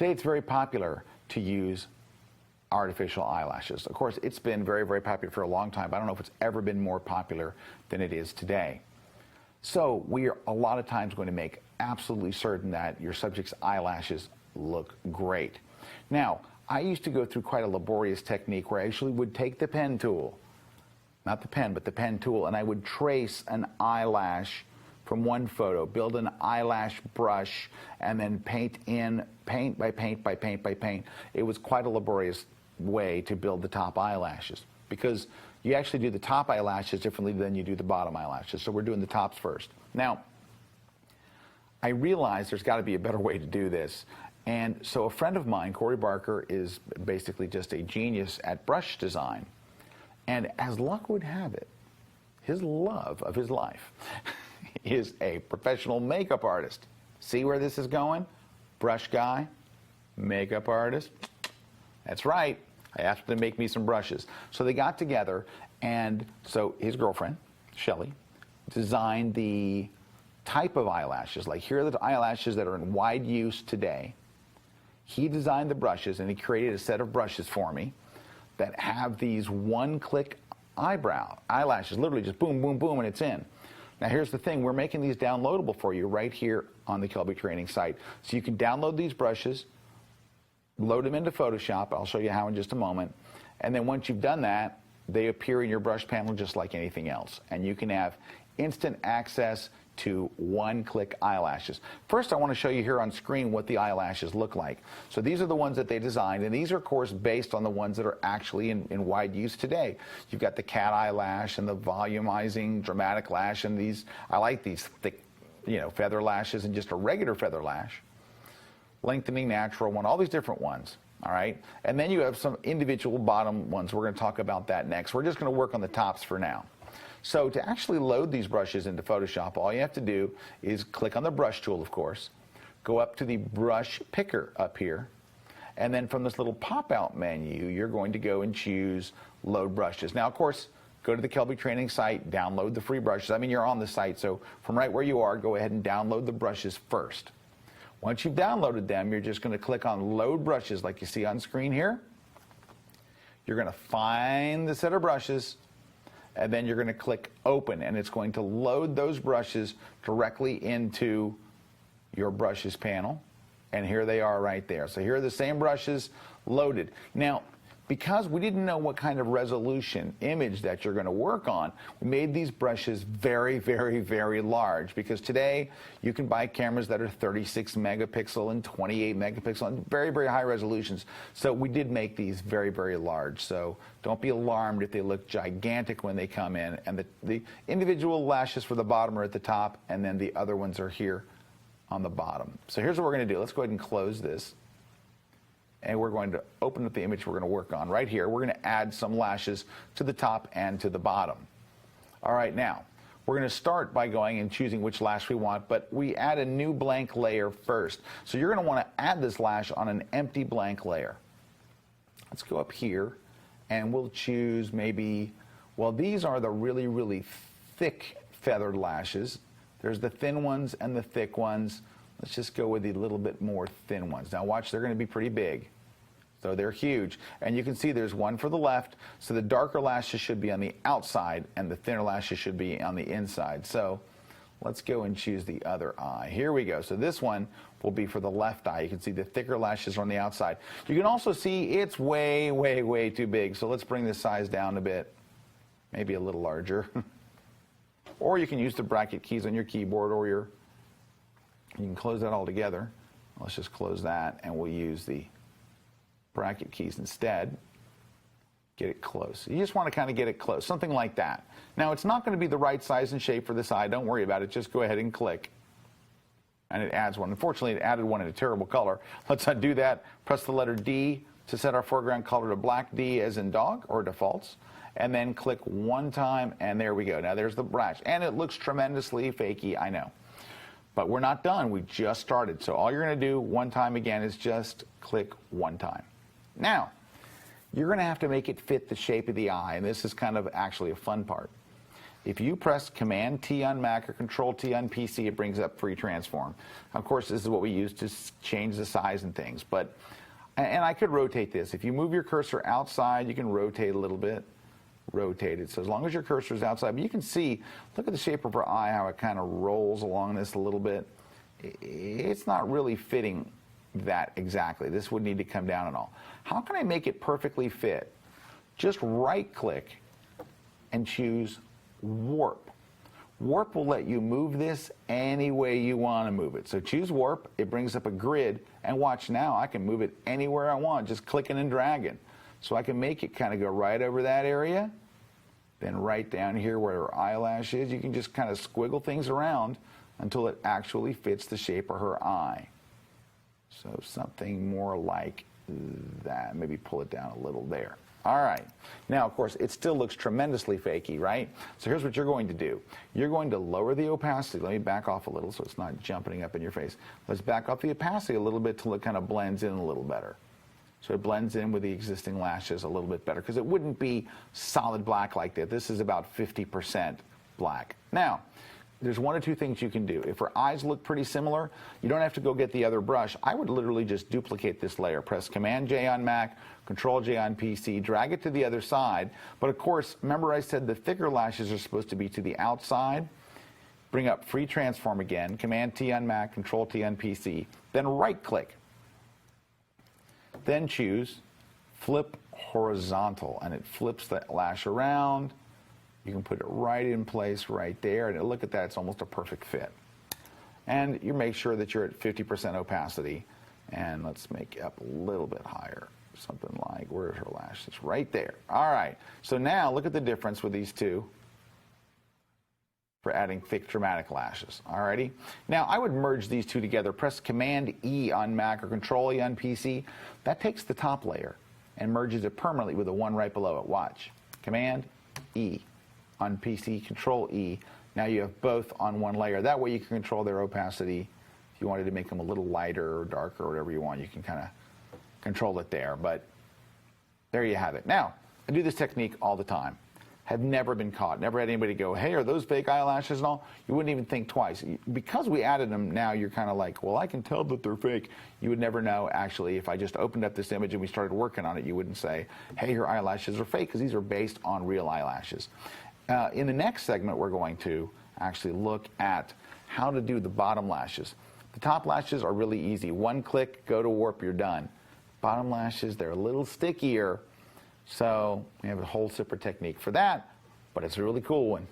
Today it's very popular to use artificial eyelashes. Of course, it's been very, very popular for a long time, but I don't know if it's ever been more popular than it is today. So we are a lot of times going to make absolutely certain that your subject's eyelashes look great. Now, I used to go through quite a laborious technique where I actually would take the pen tool, not the pen, but the pen tool, and I would trace an eyelash from one photo, build an eyelash brush, and then paint in paint by paint by paint by paint. It was quite a laborious way to build the top eyelashes because you actually do the top eyelashes differently than you do the bottom eyelashes. So we're doing the tops first. Now, I realized there's got to be a better way to do this. And so a friend of mine, Corey Barker, is basically just a genius at brush design. And as luck would have it, his love of his life is a professional makeup artist. See where this is going? Brush guy, makeup artist. That's right. I asked him to make me some brushes. So they got together, and so his girlfriend, Shelly, designed the type of eyelashes. Like, here are the eyelashes that are in wide use today. He designed the brushes, and he created a set of brushes for me that have these one-click eyelashes, literally just boom, boom, boom, and it's in. Now, here's the thing. We're making these downloadable for you right here on the Kelby Training site. So you can download these brushes, load them into Photoshop. I'll show you how in just a moment. And then once you've done that, they appear in your brush panel just like anything else. And you can have instant access to one-click eyelashes. First, I want to show you here on screen what the eyelashes look like. So these are the ones that they designed, and these are, of course, based on the ones that are actually in wide use today. You've got the cat eyelash and the volumizing dramatic lash, and these, I like these thick, feather lashes and just a regular feather lash. Lengthening natural one, all these different ones, all right? And then you have some individual bottom ones. We're going to talk about that next. We're just going to work on the tops for now. So to actually load these brushes into Photoshop, all you have to do is click on the brush tool, of course, go up to the brush picker up here, and then from this little pop-out menu, you're going to go and choose load brushes. Now, of course, go to the Kelby Training site, download the free brushes. I mean, you're on the site, so from right where you are, go ahead and download the brushes first. Once you've downloaded them, you're just going to click on load brushes like you see on screen here. You're going to find the set of brushes, and then you're going to click open, and it's going to load those brushes directly into your brushes panel. And here they are right there. So here are the same brushes loaded. Now, because we didn't know what kind of resolution image that you're going to work on, we made these brushes very, very, very large, because today you can buy cameras that are 36 megapixel and 28 megapixel and very, very high resolutions. So we did make these very, very large. So don't be alarmed if they look gigantic when they come in. And the individual lashes for the bottom are at the top, and then the other ones are here on the bottom. So here's what we're going to do. Let's go ahead and close this. And we're going to open up the image we're going to work on right here. We're going to add some lashes to the top and to the bottom. All right, now, we're going to start by going and choosing which lash we want, but we add a new blank layer first. So you're going to want to add this lash on an empty blank layer. Let's go up here, and we'll choose maybe, well, these are the really, really thick feathered lashes. There's the thin ones and the thick ones. Let's just go with the little bit more thin ones. Now watch, they're going to be pretty big. So they're huge. And you can see there's one for the left. So the darker lashes should be on the outside, and the thinner lashes should be on the inside. So let's go and choose the other eye. Here we go. So this one will be for the left eye. You can see the thicker lashes are on the outside. You can also see it's way, way, way too big. So let's bring the size down a bit. Maybe a little larger. Or you can use the bracket keys on your keyboard, or you can close that all together. Let's just close that, and we'll use the bracket keys instead. Get it close. You just want to kind of get it close, something like that. Now, it's not going to be the right size and shape for this eye. Don't worry about it. Just go ahead and click, and it adds one. Unfortunately, it added one in a terrible color. Let's undo that. Press the letter D to set our foreground color to black, D as in dog, or defaults. And then click one time, and there we go. Now, there's the brush. And it looks tremendously fakey, I know. But we're not done. We just started. So all you're going to do one time again is just click one time. Now, you're going to have to make it fit the shape of the eye, and this is kind of actually a fun part. If you press Command T on Mac or Control T on PC, it brings up free transform. Of course, this is what we use to change the size and things. And I could rotate this. If you move your cursor outside, you can rotate a little bit. Rotate it. So as long as your cursor is outside, but you can see, look at the shape of her eye, how it kind of rolls along this a little bit. It's not really fitting that exactly. This would need to come down and all. How can I make it perfectly fit? Just right click and choose Warp. Warp will let you move this any way you want to move it. So choose Warp, it brings up a grid, and watch now, I can move it anywhere I want, just clicking and dragging. So I can make it kind of go right over that area, then right down here where her eyelash is. You can just kind of squiggle things around until it actually fits the shape of her eye. So something more like that. Maybe pull it down a little there. All right. Now, of course, it still looks tremendously fakey, right? So here's what you're going to do. You're going to lower the opacity. Let me back off a little so it's not jumping up in your face. Let's back off the opacity a little bit till it kind of blends in a little better. So it blends in with the existing lashes a little bit better because it wouldn't be solid black like that. This is about 50% black. Now, there's one or two things you can do. If her eyes look pretty similar, you don't have to go get the other brush. I would literally just duplicate this layer. Press Command J on Mac, Control J on PC, drag it to the other side. But of course, remember I said the thicker lashes are supposed to be to the outside. Bring up Free Transform again, Command T on Mac, Control T on PC. Then right click. Then choose Flip Horizontal, and it flips the lash around. You can put it right in place right there, and look at that, it's almost a perfect fit. And you make sure that you're at 50% opacity, and let's make it up a little bit higher. Something like, where's her lash? It's right there. All right, so now look at the difference with these two for adding thick dramatic lashes. Alrighty. Now I would merge these two together. Press Command E on Mac or Control E on PC. That takes the top layer and merges it permanently with the one right below it. Watch. Command E on PC, Control E. Now you have both on one layer. That way you can control their opacity. If you wanted to make them a little lighter or darker or whatever you want, you can kind of control it there. But there you have it. Now, I do this technique all the time. Have never been caught. Never had anybody go, hey, are those fake eyelashes and all? You wouldn't even think twice. Because we added them now, you're kind of like, well, I can tell that they're fake. You would never know, actually, if I just opened up this image and we started working on it, you wouldn't say, hey, your eyelashes are fake, because these are based on real eyelashes. In the next segment, we're going to actually look at how to do the bottom lashes. The top lashes are really easy. One click, go to Warp, you're done. Bottom lashes, they're a little stickier. So we have a whole separate technique for that, but it's a really cool one.